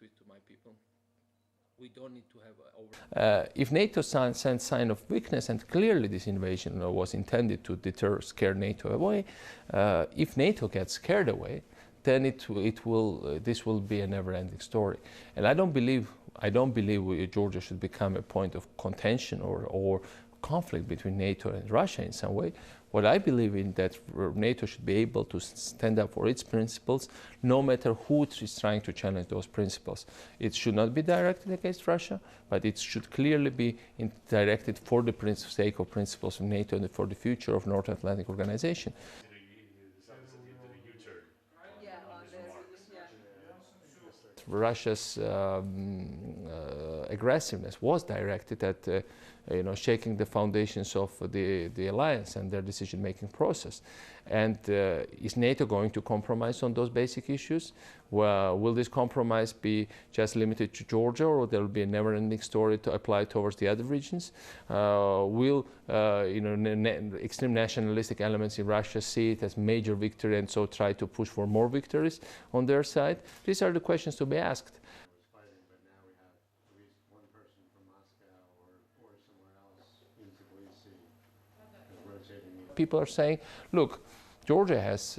tweet to my people. We don't need to have if NATO sends sign of weakness, and clearly this invasion was intended to deter, scare NATO away, if NATO gets scared away, then this will be a never-ending story. And I don't believe Georgia should become a point of contention or conflict between NATO and Russia in some way. What I believe in that NATO should be able to stand up for its principles, no matter who is trying to challenge those principles. It should not be directed against Russia, but it should clearly be directed for the sake of principles of NATO and for the future of North Atlantic Organization. Russia's aggressiveness was directed at shaking the foundations of the alliance and their decision-making process. And is NATO going to compromise on those basic issues? Well, will this compromise be just limited to Georgia, or there will be a never-ending story to apply towards the other regions? Will extreme nationalistic elements in Russia see it as major victory and so try to push for more victories on their side? These are the questions to be asked. People are saying, look, Georgia has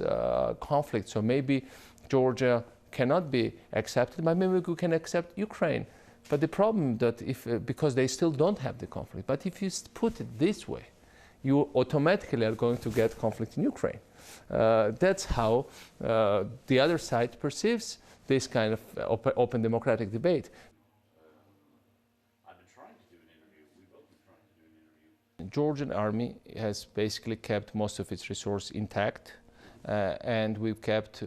conflict, so maybe Georgia cannot be accepted, but maybe we can accept Ukraine. But the problem that because they still don't have the conflict, but if you put it this way, you automatically are going to get conflict in Ukraine. That's how the other side perceives this kind of open democratic debate. The Georgian army has basically kept most of its resource intact, and we've kept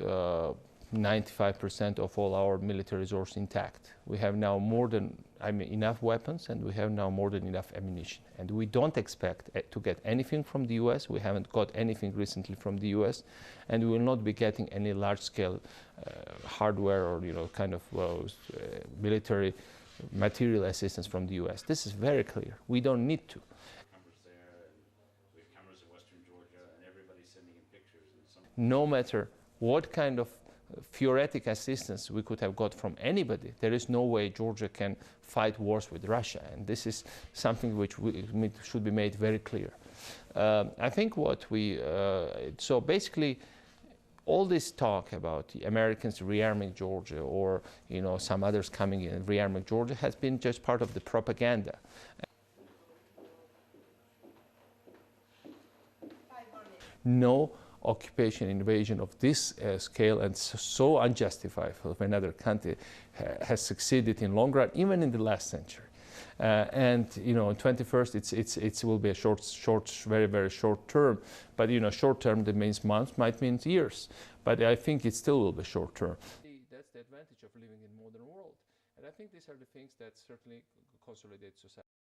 95% of all our military resource intact. We have now more than enough weapons, and we have now more than enough ammunition. And we don't expect to get anything from the US. We haven't got anything recently from the US, and we will not be getting any large-scale hardware or military material assistance from the US. This is very clear. We don't need to. No matter what kind of theoretic assistance we could have got from anybody, there is no way Georgia can fight wars with Russia, and this is something which should be made very clear. I think so basically all this talk about the Americans rearming Georgia or some others coming in and rearming Georgia has been just part of the propaganda. No occupation, invasion of this scale and so unjustified of another country has succeeded in long run, even in the last century. And in 21st, it will be a very, very short term. But short term that means months, might mean years. But I think it still will be short term. That's the advantage of living in modern world. And I think these are the things that certainly consolidate society.